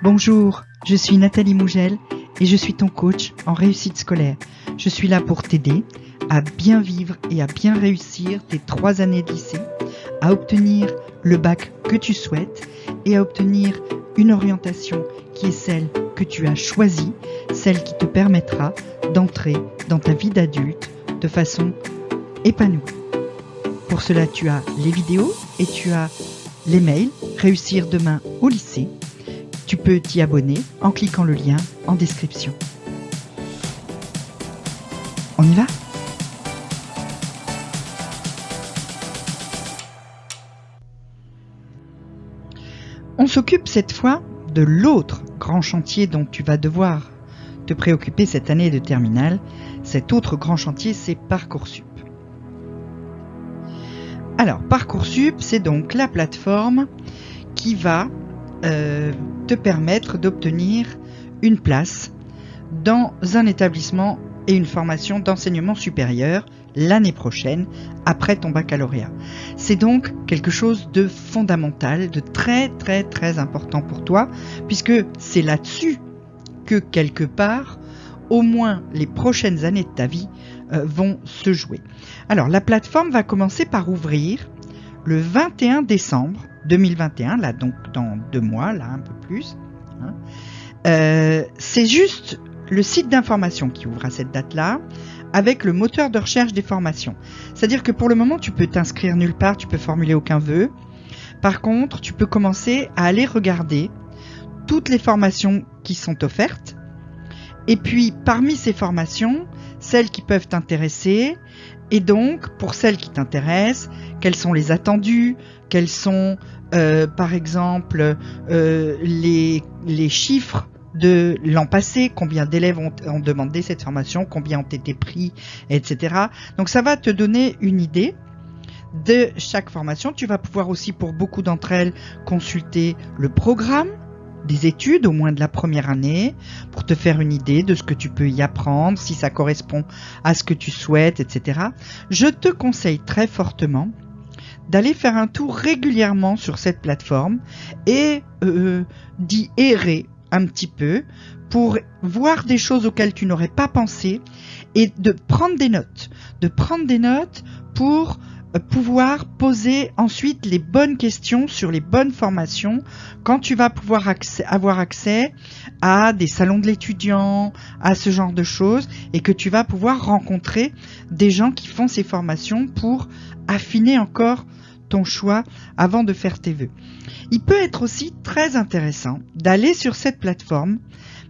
Bonjour, je suis Nathalie Mougel et je suis ton coach en réussite scolaire. Je suis là pour t'aider à bien vivre et à bien réussir tes 3 années de lycée, à obtenir le bac que tu souhaites et à obtenir une orientation qui est celle que tu as choisie, celle qui te permettra d'entrer dans ta vie d'adulte de façon épanouie. Pour cela, tu as les vidéos et tu as les mails Réussir demain au lycée. Tu peux t'y abonner en cliquant le lien en description. On y va ? On s'occupe cette fois de l'autre grand chantier dont tu vas devoir te préoccuper cette année de terminale. Cet autre grand chantier, c'est Parcoursup. Alors, Parcoursup, c'est donc la plateforme qui va te permettre d'obtenir une place dans un établissement et une formation d'enseignement supérieur l'année prochaine, après ton baccalauréat. C'est donc quelque chose de fondamental, de très très très important pour toi, puisque c'est là-dessus que quelque part, au moins les prochaines années de ta vie vont se jouer. Alors, la plateforme va commencer par ouvrir le 21 décembre 2021, là donc dans 2 mois, là un peu plus. C'est juste le site d'information qui ouvre à cette date-là, avec le moteur de recherche des formations. C'est-à-dire que pour le moment, tu peux t'inscrire nulle part, tu peux formuler aucun vœu. Par contre, tu peux commencer à aller regarder toutes les formations qui sont offertes. Et puis, parmi ces formations, celles qui peuvent t'intéresser. Et donc, pour celles qui t'intéressent, quels sont les attendus, quels sont, par exemple, les chiffres de l'an passé, combien d'élèves ont demandé cette formation, combien ont été pris, etc. Donc, ça va te donner une idée de chaque formation. Tu vas pouvoir aussi, pour beaucoup d'entre elles, consulter le programme des études, au moins de la première année, pour te faire une idée de ce que tu peux y apprendre, si ça correspond à ce que tu souhaites, etc. Je te conseille très fortement d'aller faire un tour régulièrement sur cette plateforme et d'y errer un petit peu pour voir des choses auxquelles tu n'aurais pas pensé et de prendre des notes pour pouvoir poser ensuite les bonnes questions sur les bonnes formations quand tu vas pouvoir avoir accès à des salons de l'étudiant, à ce genre de choses, et que tu vas pouvoir rencontrer des gens qui font ces formations pour affiner encore ton choix avant de faire tes vœux. Il peut être aussi très intéressant d'aller sur cette plateforme,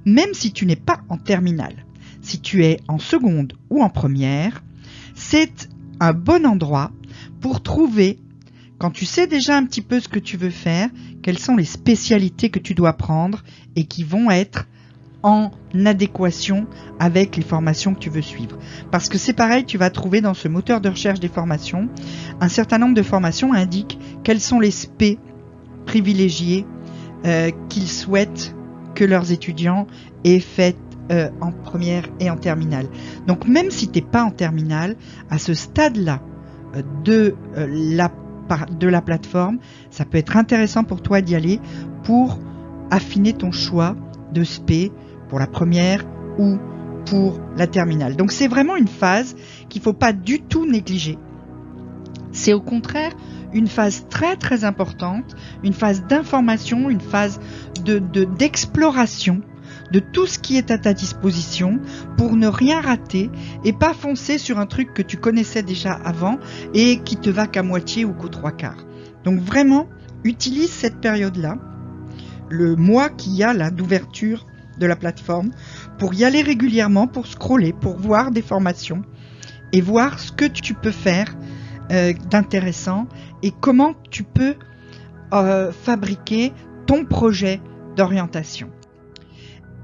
même si tu n'es pas en terminale. Si tu es en seconde ou en première, c'est un bon endroit pour trouver, quand tu sais déjà un petit peu ce que tu veux faire, quelles sont les spécialités que tu dois prendre et qui vont être en adéquation avec les formations que tu veux suivre. Parce que c'est pareil, tu vas trouver dans ce moteur de recherche des formations, un certain nombre de formations indiquent quels sont les spé privilégiés qu'ils souhaitent que leurs étudiants aient fait en première et en terminale. Donc même si tu n'es pas en terminale, à ce stade-là de la plateforme, ça peut être intéressant pour toi d'y aller pour affiner ton choix de spé pour la première ou pour la terminale. Donc c'est vraiment une phase qu'il ne faut pas du tout négliger. C'est au contraire une phase très très importante, une phase d'information, une phase d'exploration de tout ce qui est à ta disposition pour ne rien rater et pas foncer sur un truc que tu connaissais déjà avant et qui te va qu'à moitié ou qu'aux 3/4. Donc vraiment, utilise cette période-là, le mois qu'il y a là d'ouverture de la plateforme, pour y aller régulièrement, pour scroller, pour voir des formations et voir ce que tu peux faire d'intéressant et comment tu peux fabriquer ton projet d'orientation.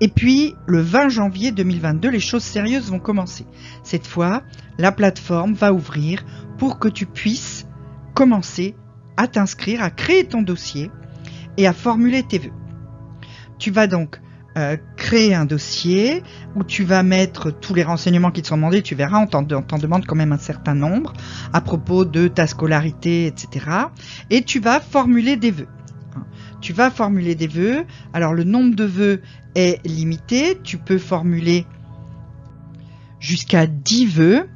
Et puis, le 20 janvier 2022, les choses sérieuses vont commencer. Cette fois, la plateforme va ouvrir pour que tu puisses commencer à t'inscrire, à créer ton dossier et à formuler tes vœux. Tu vas donc créer un dossier où tu vas mettre tous les renseignements qui te sont demandés. Tu verras, on t'en demande quand même un certain nombre à propos de ta scolarité, etc. Et tu vas formuler des vœux. tu vas formuler des vœux. Alors le nombre de vœux est limité, tu peux formuler jusqu'à 10 vœux.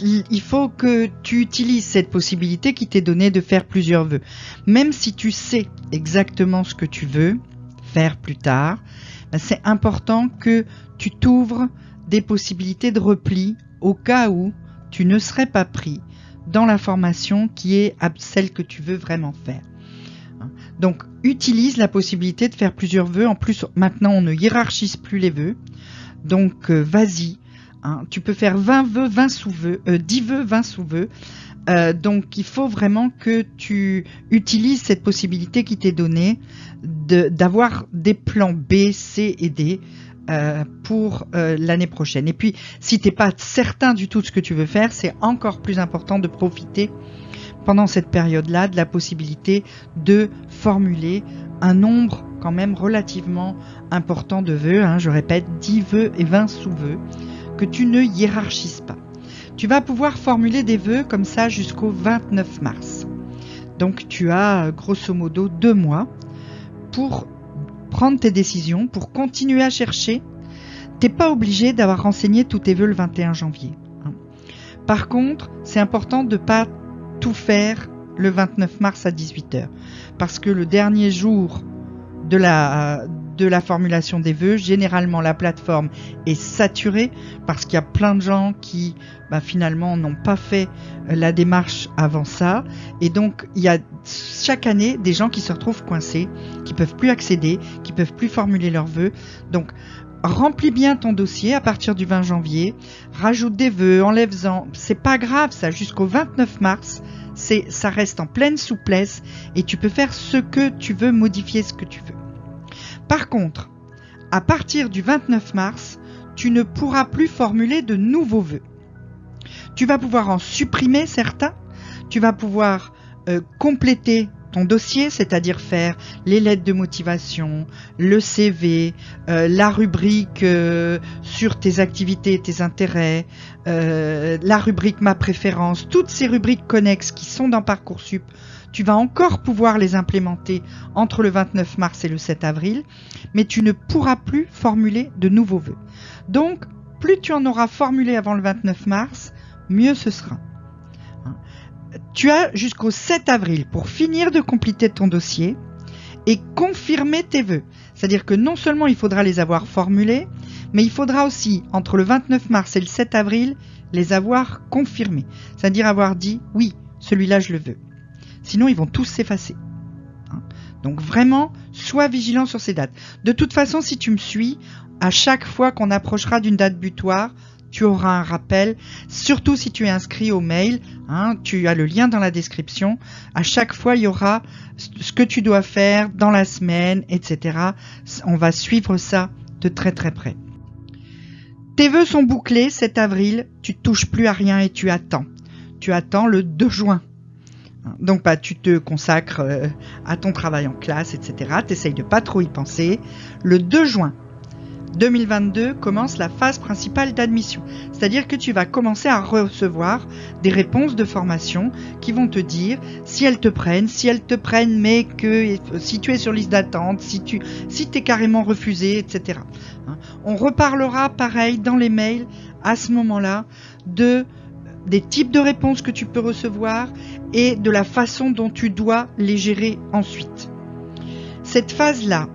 Il faut que tu utilises cette possibilité qui t'est donnée de faire plusieurs vœux. Même si tu sais exactement ce que tu veux faire plus tard, c'est important que tu t'ouvres des possibilités de repli au cas où tu ne serais pas pris dans la formation qui est celle que tu veux vraiment faire. Donc, utilise la possibilité de faire plusieurs vœux. En plus, maintenant, on ne hiérarchise plus les vœux. Donc, vas-y. Tu peux faire 20 vœux, 20 sous-vœux, 10 vœux, 20 sous-vœux. Donc, il faut vraiment que tu utilises cette possibilité qui t'est donnée d'avoir des plans B, C et D pour l'année prochaine. Et puis, si tu n'es pas certain du tout de ce que tu veux faire, c'est encore plus important de profiter pendant cette période-là de la possibilité de formuler un nombre quand même relativement important de vœux. Je répète, 10 vœux et 20 sous-vœux que tu ne hiérarchises pas. Tu vas pouvoir formuler des vœux comme ça jusqu'au 29 mars. Donc tu as grosso modo 2 mois pour prendre tes décisions, pour continuer à chercher. Tu n'es pas obligé d'avoir renseigné tous tes vœux le 21 janvier. Par contre, c'est important de ne pas tout faire le 29 mars à 18h. Parce que le dernier jour de la formulation des vœux, généralement la plateforme est saturée parce qu'il y a plein de gens qui finalement n'ont pas fait la démarche avant ça, et donc il y a chaque année des gens qui se retrouvent coincés, qui peuvent plus accéder, qui peuvent plus formuler leurs vœux. Donc remplis bien ton dossier à partir du 20 janvier, rajoute des vœux, enlève-en, c'est pas grave ça, jusqu'au 29 mars, ça reste en pleine souplesse et tu peux faire ce que tu veux, modifier ce que tu veux. Par contre, à partir du 29 mars, tu ne pourras plus formuler de nouveaux vœux. Tu vas pouvoir en supprimer certains, tu vas pouvoir compléter ton dossier, c'est-à-dire faire les lettres de motivation, le CV, la rubrique sur tes activités et tes intérêts, la rubrique ma préférence, toutes ces rubriques connexes qui sont dans Parcoursup. Tu vas encore pouvoir les implémenter entre le 29 mars et le 7 avril, mais tu ne pourras plus formuler de nouveaux vœux. Donc, plus tu en auras formulé avant le 29 mars, mieux ce sera. Tu as jusqu'au 7 avril pour finir de compléter ton dossier et confirmer tes vœux. C'est-à-dire que non seulement il faudra les avoir formulés, mais il faudra aussi, entre le 29 mars et le 7 avril, les avoir confirmés. C'est-à-dire avoir dit, oui, celui-là je le veux. Sinon, ils vont tous s'effacer. Donc vraiment, sois vigilant sur ces dates. De toute façon, si tu me suis, à chaque fois qu'on approchera d'une date butoir, tu auras un rappel, surtout si tu es inscrit au mail, tu as le lien dans la description. À chaque fois, il y aura ce que tu dois faire dans la semaine, etc. On va suivre ça de très très près. Tes vœux sont bouclés 7 avril, tu ne touches plus à rien et tu attends. Tu attends le 2 juin. Donc tu te consacres à ton travail en classe, etc. Tu essayes de pas trop y penser. Le 2 juin 2022 commence la phase principale d'admission. C'est-à-dire que tu vas commencer à recevoir des réponses de formation qui vont te dire si elles te prennent, mais que si tu es sur liste d'attente, si t'es carrément refusé, etc. On reparlera pareil dans les mails à ce moment-là des types de réponses que tu peux recevoir et de la façon dont tu dois les gérer ensuite. Cette phase-là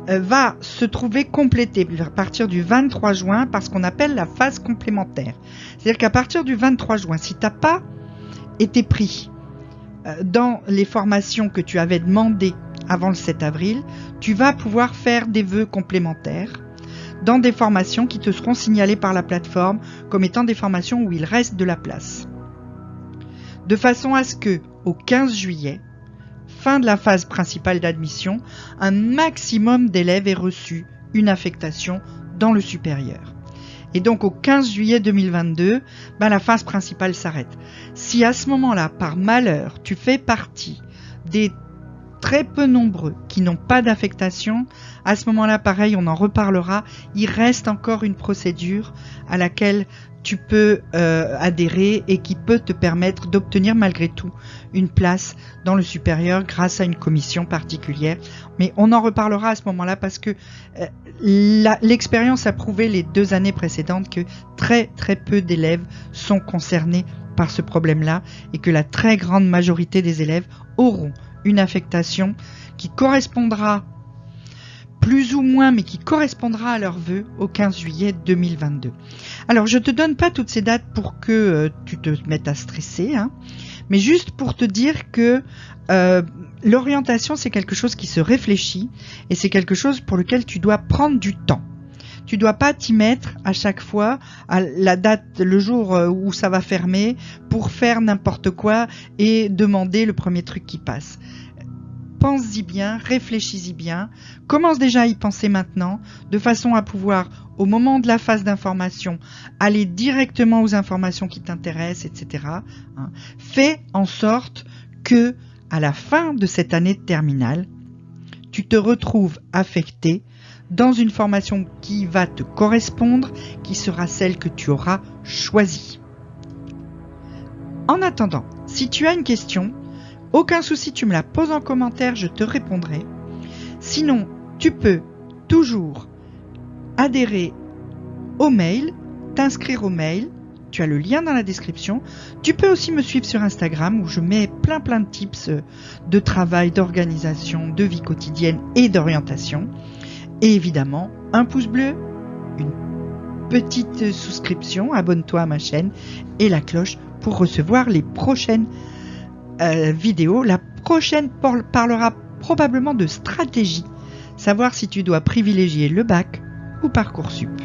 va se trouver complétée à partir du 23 juin par ce qu'on appelle la phase complémentaire. C'est-à-dire qu'à partir du 23 juin, si tu n'as pas été pris dans les formations que tu avais demandées avant le 7 avril, tu vas pouvoir faire des vœux complémentaires dans des formations qui te seront signalées par la plateforme comme étant des formations où il reste de la place. De façon à ce que, au 15 juillet, fin de la phase principale d'admission, un maximum d'élèves aient reçu une affectation dans le supérieur. Et donc au 15 juillet 2022, la phase principale s'arrête. Si à ce moment-là, par malheur, tu fais partie des très peu nombreux qui n'ont pas d'affectation, à ce moment-là, pareil, on en reparlera. Il reste encore une procédure à laquelle tu peux adhérer et qui peut te permettre d'obtenir malgré tout une place dans le supérieur grâce à une commission particulière. Mais on en reparlera à ce moment-là parce que l'expérience a prouvé les 2 années précédentes que très très peu d'élèves sont concernés par ce problème-là et que la très grande majorité des élèves auront une affectation qui correspondra plus ou moins, mais qui correspondra à leurs vœux au 15 juillet 2022. Alors, je te donne pas toutes ces dates pour que tu te mettes à stresser, hein, mais juste pour te dire que l'orientation, c'est quelque chose qui se réfléchit et c'est quelque chose pour lequel tu dois prendre du temps. Tu dois pas t'y mettre à chaque fois à la date, le jour où ça va fermer pour faire n'importe quoi et demander le premier truc qui passe. Pense-y bien, réfléchis-y bien, commence déjà à y penser maintenant, de façon à pouvoir, au moment de la phase d'information, aller directement aux informations qui t'intéressent, etc. Fais en sorte que, à la fin de cette année de terminale, tu te retrouves affecté dans une formation qui va te correspondre, qui sera celle que tu auras choisie. En attendant, si tu as une question, aucun souci, tu me la poses en commentaire, je te répondrai. Sinon, tu peux toujours adhérer au mail, t'inscrire au mail. Tu as le lien dans la description. Tu peux aussi me suivre sur Instagram où je mets plein de tips de travail, d'organisation, de vie quotidienne et d'orientation. Et évidemment, un pouce bleu, une petite souscription, abonne-toi à ma chaîne et la cloche pour recevoir les prochaines vidéo. La prochaine parlera probablement de stratégie, savoir si tu dois privilégier le bac ou Parcoursup.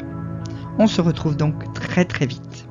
On se retrouve donc très très vite.